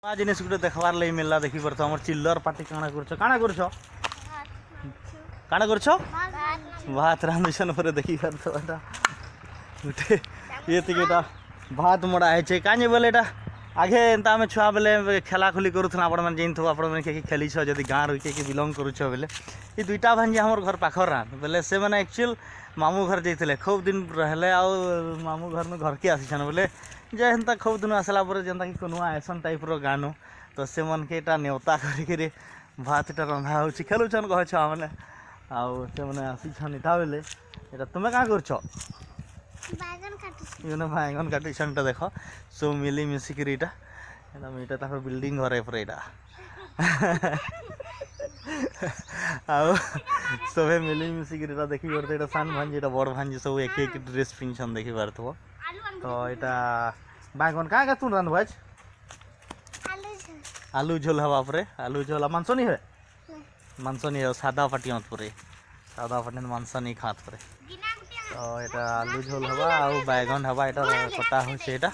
नया जिनिस गुटे देखबार लगे मिलला देखी पारथ हमर चिल्लर पार्टी काना करछ काना करछ भात रांधुछन पर देखी पारथ एटा गुटे ये तिकेटा भात मडा है छे काजे बोले एटा आगे एंता में छुआ बेले खेला खुली करूथन आपण मन जेन थो आपण मन के खेली छ जदी गां रहि के बिलोंग करू छ बेले ई दुईटा भांजी हमर घर पाखर रान बेले से माने एक्चुअल मामू घर जैथिले खूब दिन रहले आ मामू घर न घर के आसी छन बोले जे हेंता खूब दिन आसला पर जेंता कि कोनुआ ऐसन टाइप रो गानो तो से मन के एटा नेवता करी के भातटा रंधा होछि खेलु छन कह छ माने आ से माने आसी छन इटा बेले एटा तुमे का कर छ बैगन काटी यूनो बैगन काटी छनटा देखो सो मिली मिसी के एटा एटा मीटा ताकर बिल्डिंग घर है पर एटा आउ सबे मिली मिसी के एटा देखि परते एटा सान भांजी एटा बड़ भांजी सब एक एक ड्रेस पिनछन देखि पारथबो तो एटा बैगन का तुन रांध भाज आलू झोल हवा परे आलू झोल मांस नहीं है मांस नहीं है सादा पाटी मत परे सादा पाटी मांस नहीं खात परे तो एटा आलू झोल हवा आ बैगन हवा एटा कटा हो से एटा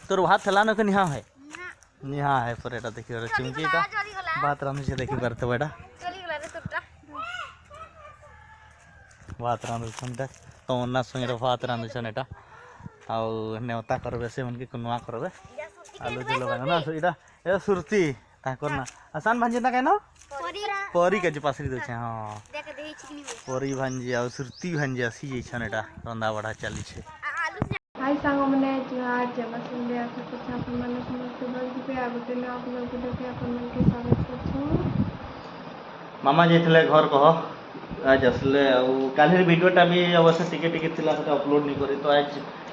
तोर भात थला न कनिहा है निहा है पर एटा देखि रे चिमकी एटा भात रांध से देखि परते एटा भात रांध छनटा तो ना संगे भात रांध छन एटा आ नेवता करबे से मन के कुनुआ करबे आलू झोल बैगन ना एटा ए सुरती ताकर ना आसान भांजी ना कहनो परी के जो पासरी दे छ हां परी भांजी आ सुरती भांजी आसी जे छन एटा रंदा बड़ा चली छे हाय सांग मने जुहार जमा संदे आशा करछ आपन माने समस्त बल पे आगते न आप लोग के देखे आपन मन के स्वागत करछु मामा जेथले घर कह आज असले आ काल्हि वीडियोटा भी अवश्य टिके टिके थिला से अपलोड नहीं करी तो आज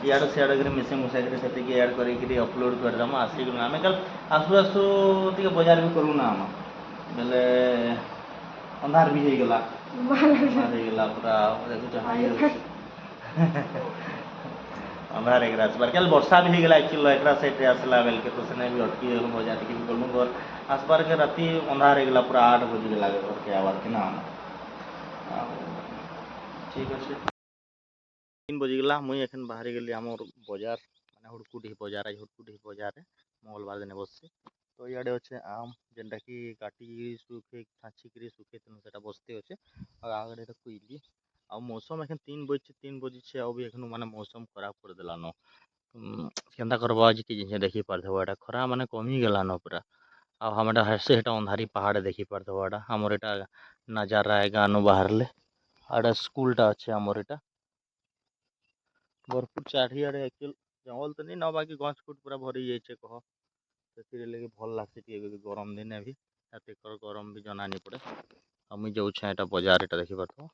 यार से आडे मिसे मुसा के सेते के ऐड करी के अपलोड कर दम आसी गुना हमें कल आसु आसु टिके बाजार भी करू ना हम बेले अंधार भी हो गेला अंधार हो गेला पूरा देखु तो हाई अंधार एक रात बार कल वर्षा भी हो गेला एक्चुअली एकरा सेट आसला बेल के तो सने भी अटकी गेल बाजार के भी गलु घर आसबार के राती अंधार हो गेला पूरा 8 बजे गेला घर के आवाज के ना ठीक अच्छे 3 बजे गला मुई एखन बाहर गेली हमर बाजार माने हुडकुटी बाजार आज हुडकुटी बाजार है मंगलवार दिन बसছে तो याडे আছে आम जेंटा कि काटी सुखे छाची करी सुखे तन सेटा बसते আছে और आगरे এটা কইলি आ मौसम एखन 3 बजे छे आ भी एखन माने मौसम खराब कर देला न केंदा करबा आज कि जे देखि पारथबो एटा खरा माने कमी गेला न पूरा आ हमरा हसे हेटा अंधारी पहाड़ देखि पारथबो एटा हमर एटा नजारा है गानो बाहरले आड़ा स्कूलटा আছে हमर एटा भरपूर चारिआडे एक्चुअल जंगल तो नहीं ना बाकी गछ फुट पूरा भरी जाइए कह से लगे भल लगते गरम दिन भी गरम भी जना नहीं पड़े मुझे जाऊँ एटा बाजार एटा देखी पारथबो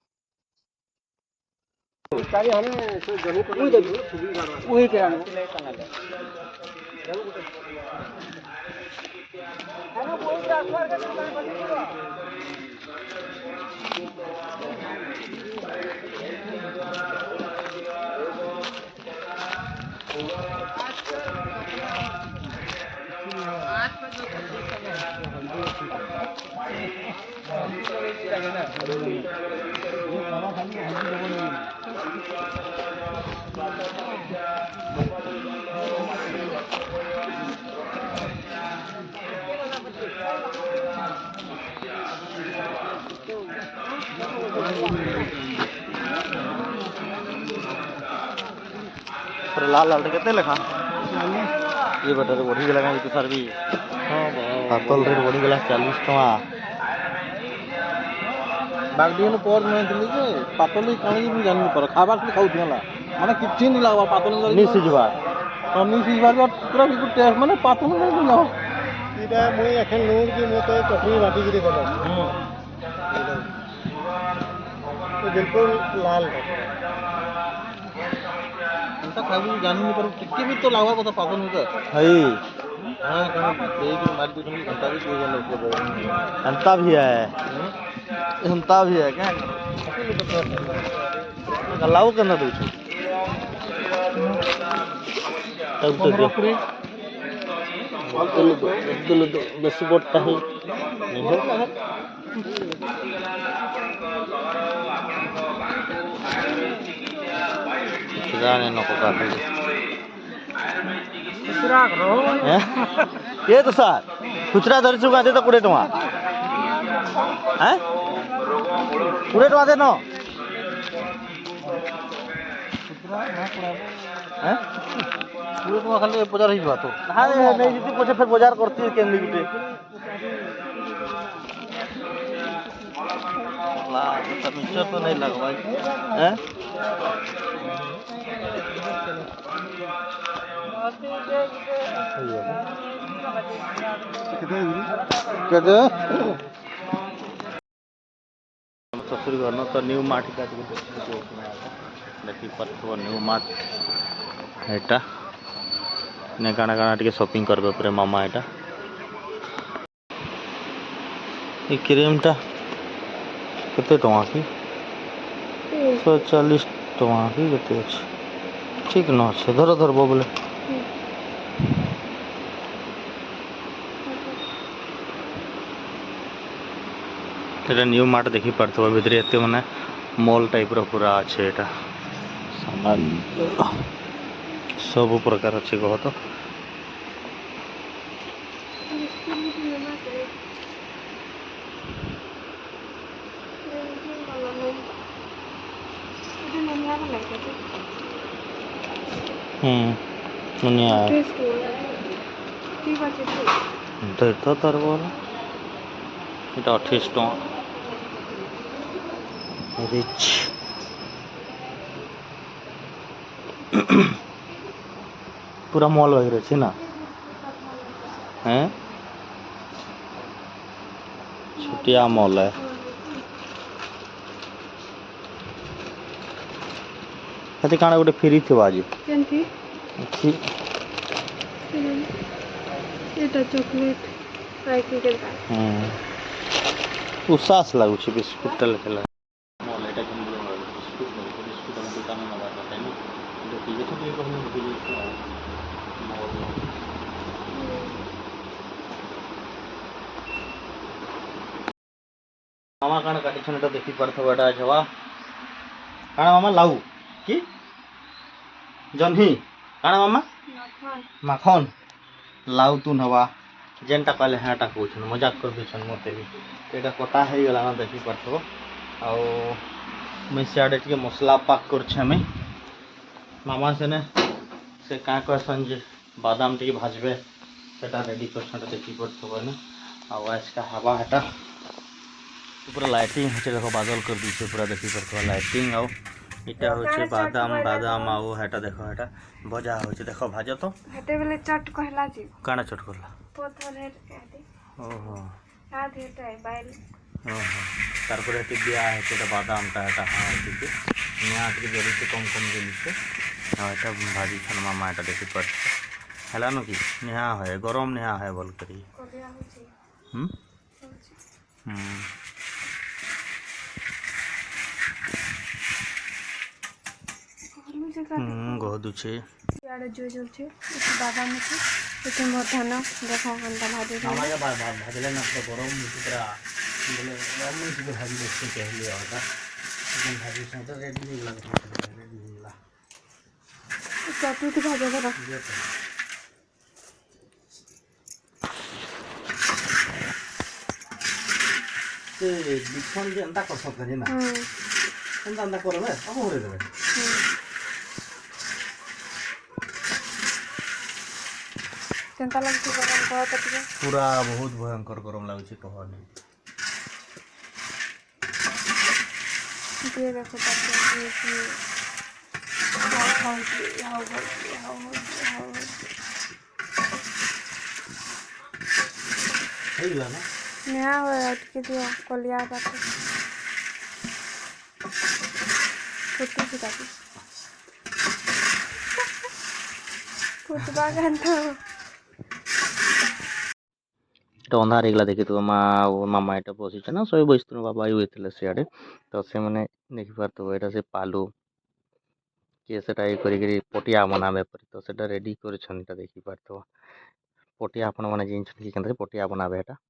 लाल लाल केते लेखा ये बटर बढ़ी गला तो सर भी पातल रेट बढ़ी गला 40 टका बागडियन पर में दिली जे पातल काणी भी जानि पर खाबा के खाउ दिला माने किछि नि लागबा पातल नहीं सिजवा तो नि सिजवा पूरा भी टेस्ट माने पातल नहीं लाओ इदा मुई एखन लोग के मते चटनी बाटी गिरे गलो तो बिल्कुल लाल है अंता खाबी जानि नि पर टिके भी तो लागबा कथा पातल नहीं तो हई हां कहां देई के मार दी तुम घंटा भी दे गलो अंता भी है अंता भी है क्या लाओ करना दो तब तो दे दो बस बोट है जाने नको काटे ये तो सर खुचरा धरी चुका दे तो 20 टका हैं 20 टका दे न हैं 20 ଟଙ୍କା ଖାଲି ବଜାର ହେଇଯିବା ତ हाँ नहीं जीती पछे फिर बाजार करती केंदी गुटे ला तो मिक्सचर तो नहीं लगवा हैं କେତେ ससुर घर न तो न्यू मार्ट का देखी पारथब न्यू मार्ट एटा ने काना काना टिके शॉपिंग करबे पूरे मामा एटा ये क्रीम टा केते टका की 140 टका की केते अछि ठीक न छै धर धर बोले এটা নিউ মার্ট দেখি পারথব ভিতরে এতে মানে মল টাইপর পুরা আছে এটা সামান सब प्रकार अच्छे कह तो मुनिया तो तार बोला এটা 28 টাকা রিচ पूरा मॉल वगैरह छे ना हैं छुटिया मॉल है कते काना गोटे फ्री थिबा आज केनती अछि এটা চকলেট সাইকেল के उसास लागु छे बिस्कुट टा लेला मॉल एटा किन बिस्कुट हम दुकान में नवा था नहीं तो ठीक है तो ये कहूं मामा काना काटी छन तो देखि पड़थो एटा छवा काना मामा लाउ की जन्ही काना मामा माखन लाउ तू नवा जेनटा कहले हाटा कहछन मजाक कर देछन मते भी एटा कटा हे गेला ना देखि पड़थो आ मैं सियाडे के मसला पाक कर छ मैं मामा से ने से का कहसन जे बादाम टी भाजबे सेटा रेडी करछन देखि पड़थो ना आ आज का हवा हटा पूरा लाइटिंग होचे देखो बादल कर दीछे पूरा देखि पड़थो लाइटिंग आ इटा होचे बादाम बादाम आ हेटा देखो हेटा भजा होचे देखो भाजो तो हेटे बेले चट कहला जी काना चट करला पथर हेट काटे ओहो हाथ हेटाय बाइल ओहो तारपर हेटे दिया हेटे बादाम टा हेटा हां ठीक निया के जरी से कम कम देली से हां एटा भाजी छन मामा एटा देखि पड़ हला न की निहा है गरम निहा है बोल करी कोलिया होची गहदु छे याडे जो चलछे बादाम छे एते मथाना देखो अंडा भाजी मामा के बाद भाजले ना तो गरम पूरा बोले गरम से भाजी देखते कहले होता लेकिन भाजी से तो रेडी नहीं लगा रेडी नहीं लगा चटू की भाजी करा से बिछन जे अंडा कर सकते ना अंडा करबे अब होरे देबे केनता लागछ गरम कहत टिके पूरा बहुत भयंकर गरम लागछ कहने ये देखो ताके हे गेला ना नया हो अटके दियो कोलिया बाटे फुटू की ताकी फुटबा गंता तो अंधार एगला देखि तो मामा एटा बसिछ ना सबै बसितनु बाबा आइ होइतले सियाडे तो से माने देखि पारतो एटा से पालू के सेटा ए करी पटिया बनाबे परी तो सेटा रेडी करछन एटा देखि पारतो पटिया अपन माने जिन कि केनरे पटिया बनाबे एटा